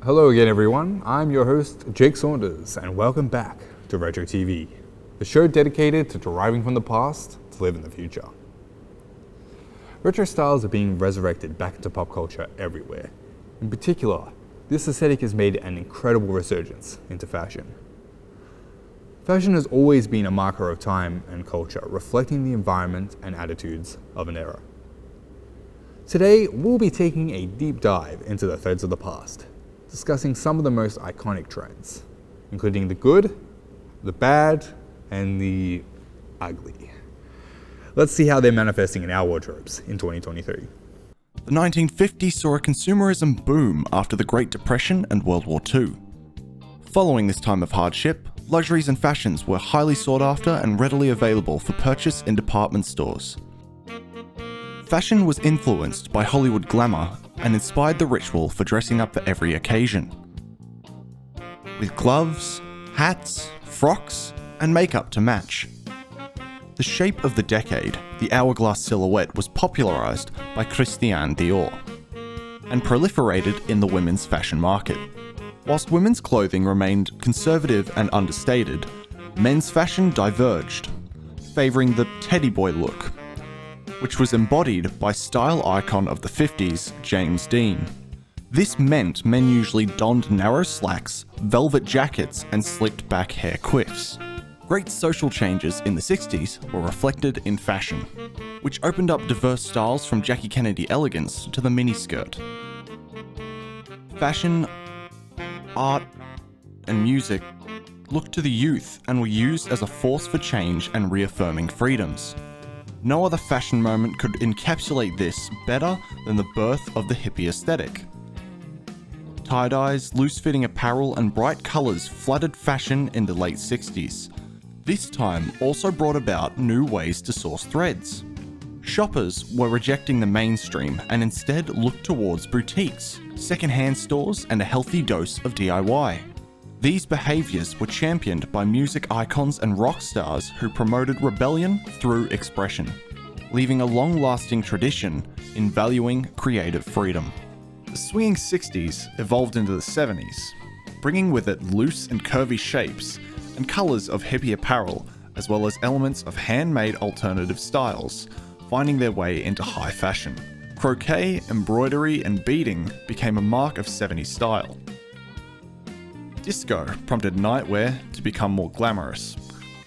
Hello again everyone, I'm your host Jake Saunders and welcome back to Retro TV, the show dedicated to deriving from the past to live in the future. Retro styles are being resurrected back into pop culture everywhere. In particular, this aesthetic has made an incredible resurgence into fashion. Fashion has always been a marker of time and culture, reflecting the environment and attitudes of an era. Today, we'll be taking a deep dive into the threads of the past, discussing some of the most iconic trends, including the good, the bad, and the ugly. Let's see how they're manifesting in our wardrobes in 2023. The 1950s saw a consumerism boom after the Great Depression and World War II. Following this time of hardship, luxuries and fashions were highly sought after and readily available for purchase in department stores. Fashion was influenced by Hollywood glamour and inspired the ritual for dressing up for every occasion. With gloves, hats, frocks, and makeup to match. The shape of the decade, the hourglass silhouette, was popularized by Christian Dior and proliferated in the women's fashion market. Whilst women's clothing remained conservative and understated, men's fashion diverged, favoring the teddy boy look, which was embodied by style icon of the 50s, James Dean. This meant men usually donned narrow slacks, velvet jackets, and slicked back hair quiffs. Great social changes in the 60s were reflected in fashion, which opened up diverse styles from Jackie Kennedy elegance to the miniskirt. Fashion, art, and music looked to the youth and were used as a force for change and reaffirming freedoms. No other fashion moment could encapsulate this better than the birth of the hippie aesthetic. Tie-dyes, loose-fitting apparel, and bright colours flooded fashion in the late 60s. This time also brought about new ways to source threads. Shoppers were rejecting the mainstream and instead looked towards boutiques, second-hand stores, and a healthy dose of DIY. These behaviours were championed by music icons and rock stars who promoted rebellion through expression, leaving a long-lasting tradition in valuing creative freedom. The swinging 60s evolved into the 70s, bringing with it loose and curvy shapes and colours of hippie apparel, as well as elements of handmade alternative styles, finding their way into high fashion. Croquet, embroidery, and beading became a mark of 70s style. Disco prompted nightwear to become more glamorous.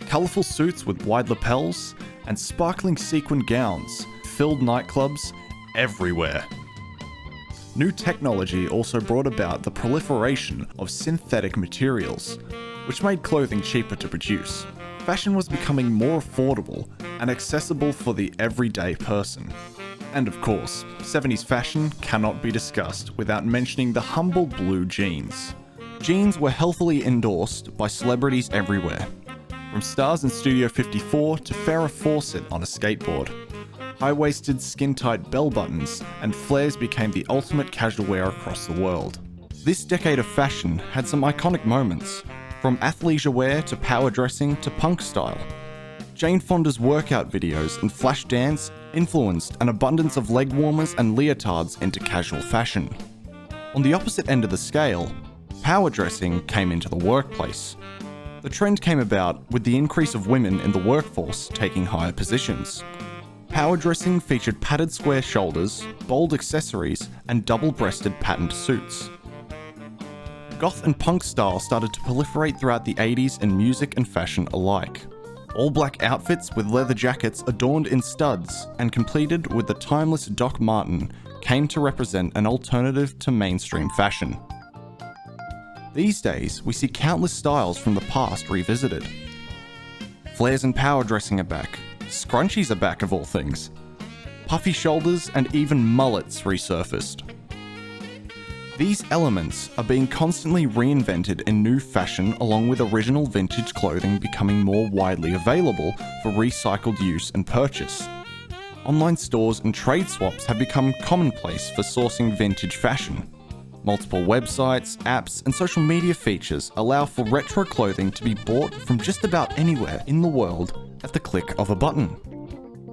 Colourful suits with wide lapels and sparkling sequin gowns filled nightclubs everywhere. New technology also brought about the proliferation of synthetic materials, which made clothing cheaper to produce. Fashion was becoming more affordable and accessible for the everyday person. And of course, 70s fashion cannot be discussed without mentioning the humble blue jeans. Jeans were healthily endorsed by celebrities everywhere, from stars in Studio 54 to Farrah Fawcett on a skateboard. High-waisted, skin-tight bell buttons and flares became the ultimate casual wear across the world. This decade of fashion had some iconic moments, from athleisure wear to power dressing to punk style. Jane Fonda's workout videos and flash dance influenced an abundance of leg warmers and leotards into casual fashion. On the opposite end of the scale, power dressing came into the workplace. The trend came about with the increase of women in the workforce taking higher positions. Power dressing featured padded square shoulders, bold accessories, and double-breasted patterned suits. Goth and punk style started to proliferate throughout the 80s in music and fashion alike. All-black outfits with leather jackets adorned in studs and completed with the timeless Doc Marten came to represent an alternative to mainstream fashion. These days, we see countless styles from the past revisited. Flares and power dressing are back. Scrunchies are back of all things. Puffy shoulders and even mullets resurfaced. These elements are being constantly reinvented in new fashion, along with original vintage clothing becoming more widely available for recycled use and purchase. Online stores and trade swaps have become commonplace for sourcing vintage fashion. Multiple websites, apps, and social media features allow for retro clothing to be bought from just about anywhere in the world at the click of a button.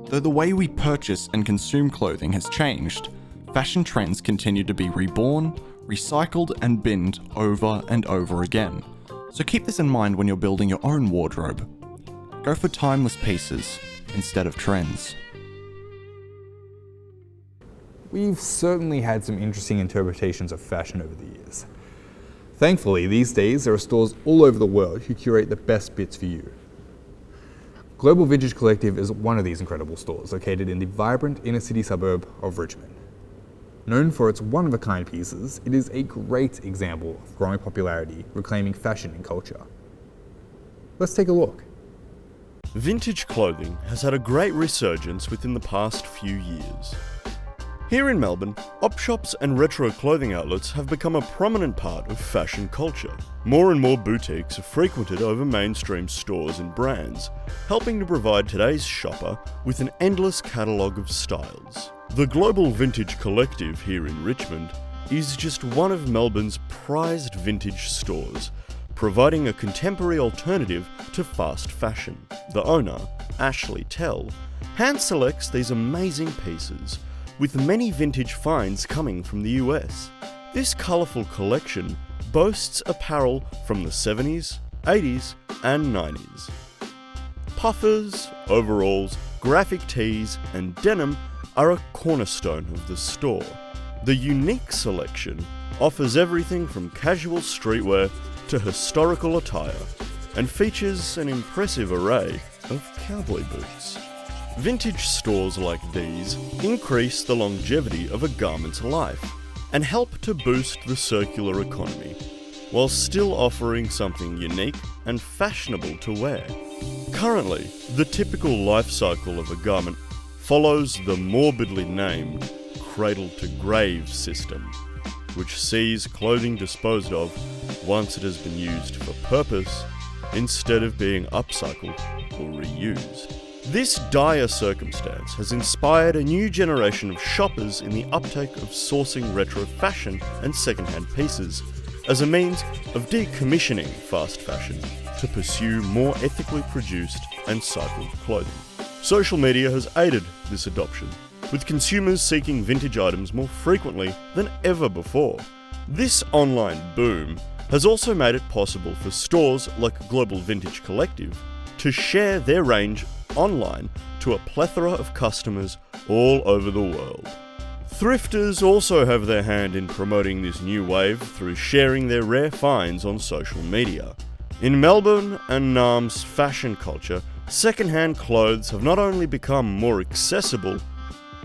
Though the way we purchase and consume clothing has changed, fashion trends continue to be reborn, recycled and binned over and over again. So keep this in mind when you're building your own wardrobe. Go for timeless pieces instead of trends. We've certainly had some interesting interpretations of fashion over the years. Thankfully, these days there are stores all over the world who curate the best bits for you. Global Vintage Collective is one of these incredible stores located in the vibrant inner city suburb of Richmond. Known for its one-of-a-kind pieces, it is a great example of growing popularity reclaiming fashion and culture. Let's take a look. Vintage clothing has had a great resurgence within the past few years. Here in Melbourne, op shops and retro clothing outlets have become a prominent part of fashion culture. More and more boutiques are frequented over mainstream stores and brands, helping to provide today's shopper with an endless catalogue of styles. The Global Vintage Collective here in Richmond is just one of Melbourne's prized vintage stores, providing a contemporary alternative to fast fashion. The owner, Ashley Tell, hand selects these amazing pieces, with many vintage finds coming from the US. This colourful collection boasts apparel from the 70s, 80s and 90s. Puffers, overalls, graphic tees and denim are a cornerstone of the store. The unique selection offers everything from casual streetwear to historical attire and features an impressive array of cowboy boots. Vintage stores like these increase the longevity of a garment's life and help to boost the circular economy, while still offering something unique and fashionable to wear. Currently, the typical life cycle of a garment follows the morbidly named cradle-to-grave system, which sees clothing disposed of once it has been used for purpose instead of being upcycled or reused. This dire circumstance has inspired a new generation of shoppers in the uptake of sourcing retro fashion and second-hand pieces as a means of decommissioning fast fashion to pursue more ethically produced and cycled clothing. Social media has aided this adoption, with consumers seeking vintage items more frequently than ever before. This online boom has also made it possible for stores like Global Vintage Collective to share their range online to a plethora of customers all over the world. Thrifters also have their hand in promoting this new wave through sharing their rare finds on social media. In Melbourne and Naarm's fashion culture, second-hand clothes have not only become more accessible,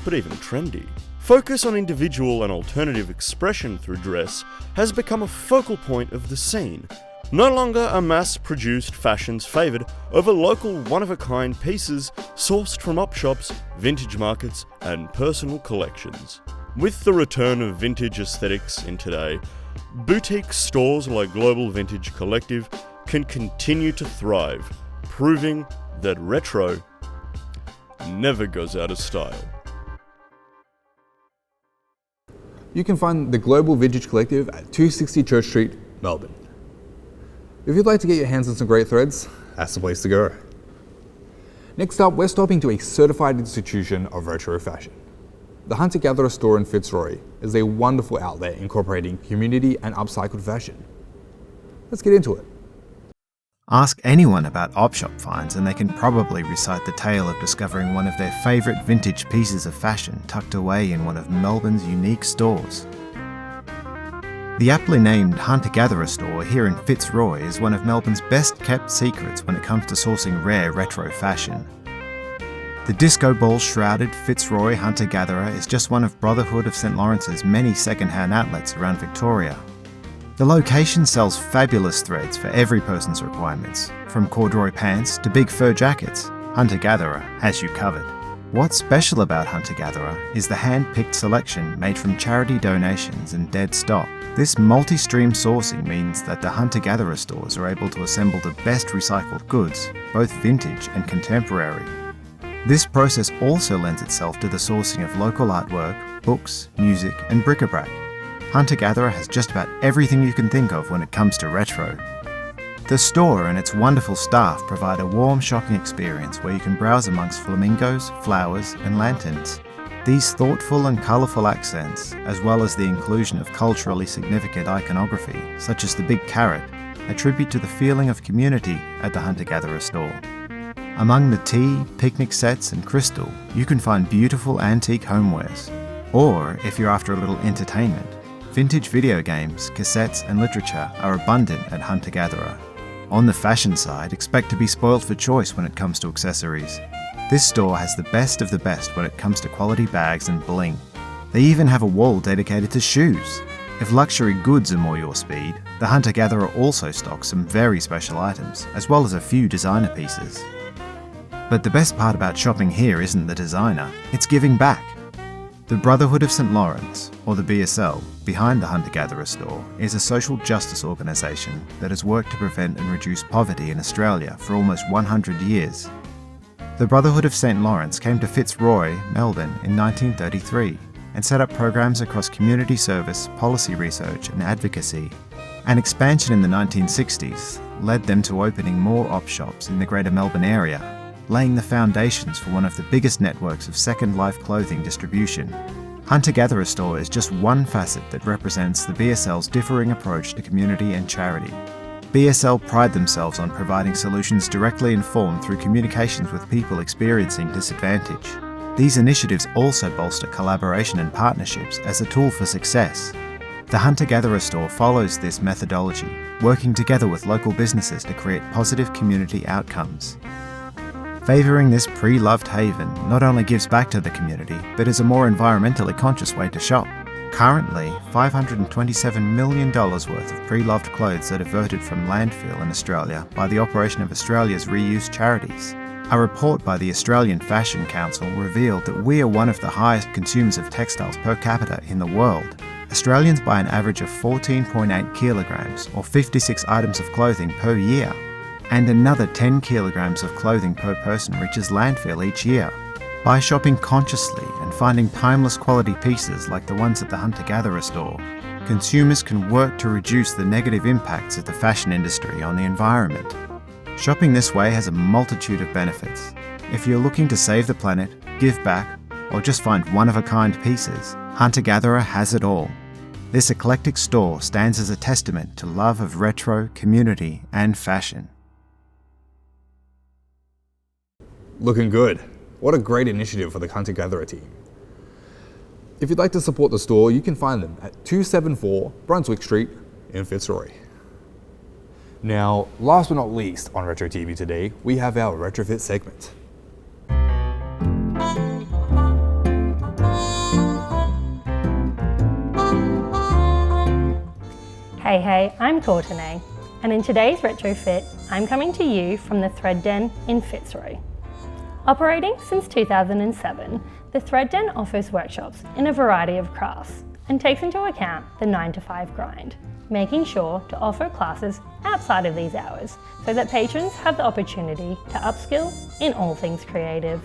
but even trendy. Focus on individual and alternative expression through dress has become a focal point of the scene. No longer are mass-produced fashions favoured over local one-of-a-kind pieces sourced from op shops, vintage markets and personal collections. With the return of vintage aesthetics in today, boutique stores like Global Vintage Collective can continue to thrive, proving that retro never goes out of style. You can find the Global Vintage Collective at 260 Church Street, Melbourne. If you'd like to get your hands on some great threads, that's the place to go. Next up, we're stopping to a certified institution of retro fashion. The Hunter-Gatherer store in Fitzroy is a wonderful outlet incorporating community and upcycled fashion. Let's get into it. Ask anyone about op shop finds and they can probably recite the tale of discovering one of their favourite vintage pieces of fashion tucked away in one of Melbourne's unique stores. The aptly named Hunter-Gatherer store here in Fitzroy is one of Melbourne's best kept secrets when it comes to sourcing rare retro fashion. The disco ball shrouded Fitzroy Hunter-Gatherer is just one of Brotherhood of St Lawrence's many second-hand outlets around Victoria. The location sells fabulous threads for every person's requirements, from corduroy pants to big fur jackets. Hunter-Gatherer has you covered. What's special about Hunter-Gatherer is the hand-picked selection made from charity donations and dead stock. This multi-stream sourcing means that the Hunter-Gatherer stores are able to assemble the best recycled goods, both vintage and contemporary. This process also lends itself to the sourcing of local artwork, books, music and bric-a-brac. Hunter-Gatherer has just about everything you can think of when it comes to retro. The store and its wonderful staff provide a warm shopping experience where you can browse amongst flamingos, flowers and lanterns. These thoughtful and colourful accents, as well as the inclusion of culturally significant iconography, such as the big carrot, attribute to the feeling of community at the hunter-gatherer store. Among the tea, picnic sets and crystal, you can find beautiful antique homewares. Or, if you're after a little entertainment, vintage video games, cassettes and literature are abundant at hunter-gatherer. On the fashion side, expect to be spoiled for choice when it comes to accessories. This store has the best of the best when it comes to quality bags and bling. They even have a wall dedicated to shoes. If luxury goods are more your speed, the hunter-gatherer also stocks some very special items, as well as a few designer pieces. But the best part about shopping here isn't the designer, it's giving back. The Brotherhood of St. Lawrence, or the BSL, behind the hunter-gatherer store, is a social justice organisation that has worked to prevent and reduce poverty in Australia for almost 100 years. The Brotherhood of St. Lawrence came to Fitzroy, Melbourne in 1933 and set up programs across community service, policy research and advocacy. An expansion in the 1960s led them to opening more op shops in the Greater Melbourne area, laying the foundations for one of the biggest networks of Second Life clothing distribution. Hunter-gatherer store is just one facet that represents the BSL's differing approach to community and charity. BSL pride themselves on providing solutions directly informed through communications with people experiencing disadvantage. These initiatives also bolster collaboration and partnerships as a tool for success. The hunter-gatherer store follows this methodology, working together with local businesses to create positive community outcomes. Favouring this pre-loved haven not only gives back to the community, but is a more environmentally conscious way to shop. Currently, $527 million worth of pre-loved clothes are diverted from landfill in Australia by the operation of Australia's reuse charities. A report by the Australian Fashion Council revealed that we are one of the highest consumers of textiles per capita in the world. Australians buy an average of 14.8 kilograms or 56 items of clothing per year, and another 10 kilograms of clothing per person reaches landfill each year. By shopping consciously and finding timeless quality pieces like the ones at the hunter-gatherer store, consumers can work to reduce the negative impacts of the fashion industry on the environment. Shopping this way has a multitude of benefits. If you're looking to save the planet, give back, or just find one-of-a-kind pieces, hunter-gatherer has it all. This eclectic store stands as a testament to love of retro, community, and fashion. Looking good. What a great initiative for the hunter-gatherer team. If you'd like to support the store, you can find them at 274 Brunswick Street in Fitzroy. Now, last but not least on Retro TV today, we have our retrofit segment. Hey, I'm Courtenay, and in today's retrofit, I'm coming to you from the Thread Den in Fitzroy. Operating since 2007, the Thread Den offers workshops in a variety of crafts and takes into account the 9-to-5 grind, making sure to offer classes outside of these hours so that patrons have the opportunity to upskill in all things creative.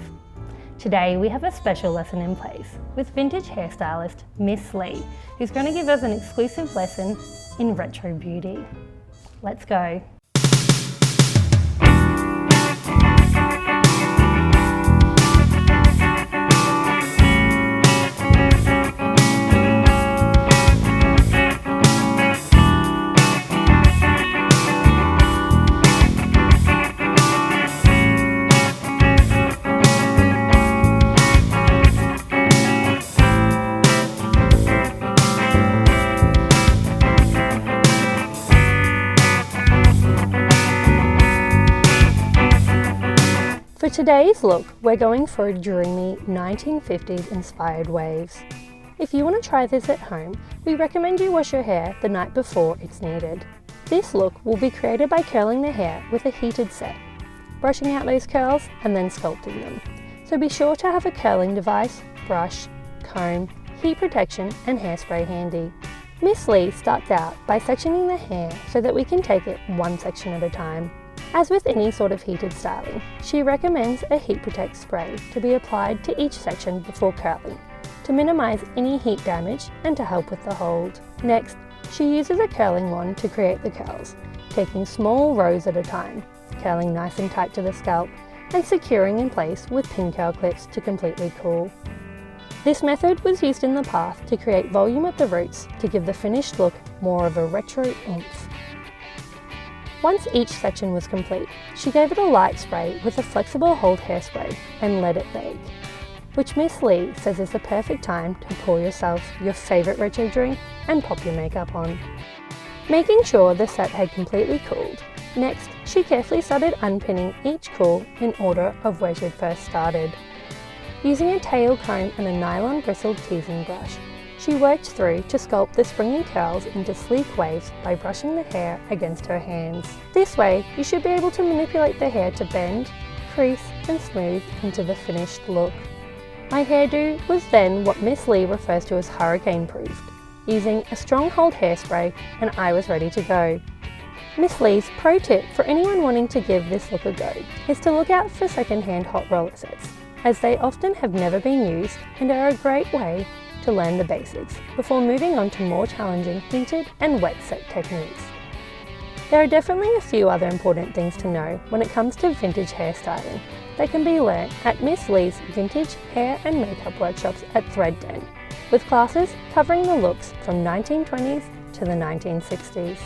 Today we have a special lesson in place with vintage hairstylist Miss Lee, who's going to give us an exclusive lesson in retro beauty. Let's go. For today's look, we're going for a dreamy 1950s inspired waves. If you want to try this at home, we recommend you wash your hair the night before it's needed. This look will be created by curling the hair with a heated set, brushing out those curls and then sculpting them. So be sure to have a curling device, brush, comb, heat protection and hairspray handy. Miss Lee starts out by sectioning the hair so that we can take it one section at a time. As with any sort of heated styling, she recommends a heat protect spray to be applied to each section before curling, to minimise any heat damage and to help with the hold. Next, she uses a curling wand to create the curls, taking small rows at a time, curling nice and tight to the scalp, and securing in place with pin curl clips to completely cool. This method was used in the past to create volume at the roots to give the finished look more of a retro oomph. Once each section was complete, she gave it a light spray with a flexible hold hairspray and let it bake, which Miss Lee says is the perfect time to pour yourself your favourite retro drink and pop your makeup on. Making sure the set had completely cooled, next she carefully started unpinning each cool in order of where she'd first started. Using a tail comb and a nylon bristled teasing brush, she worked through to sculpt the springy curls into sleek waves by brushing the hair against her hands. This way, you should be able to manipulate the hair to bend, crease and smooth into the finished look. My hairdo was then what Miss Lee refers to as hurricane-proofed, using a strong hold hairspray, and I was ready to go. Miss Lee's pro tip for anyone wanting to give this look a go is to look out for second-hand hot roller sets, as they often have never been used and are a great way to learn the basics before moving on to more challenging heated and wet set techniques. There are definitely a few other important things to know when it comes to vintage hairstyling that can be learnt at Miss Lee's vintage hair and makeup workshops at Thread Den, with classes covering the looks from 1920s to the 1960s.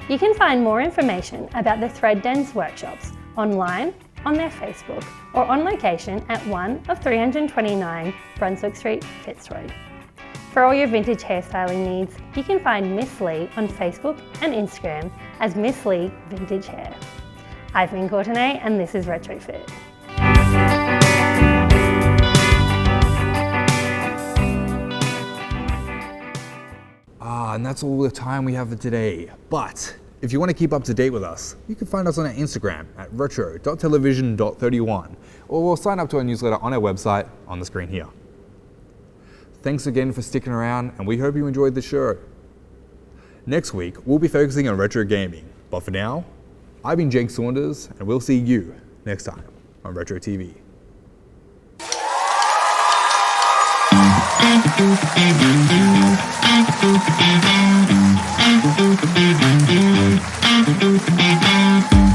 You can find more information about the Thread Den's workshops online, on their Facebook, or on location at one of 329 Brunswick Street, Fitzroy. For all your vintage hairstyling needs, you can find Miss Lee on Facebook and Instagram as Miss Lee Vintage Hair. I've been Courtenay and this is Retrofit. And that's all the time we have for today. But if you want to keep up to date with us, you can find us on our Instagram at retro.television.31, or sign up to our newsletter on our website on the screen here. Thanks again for sticking around, and we hope you enjoyed the show. Next week, we'll be focusing on retro gaming. But for now, I've been Jake Saunders, and we'll see you next time on Retro TV. Thank you.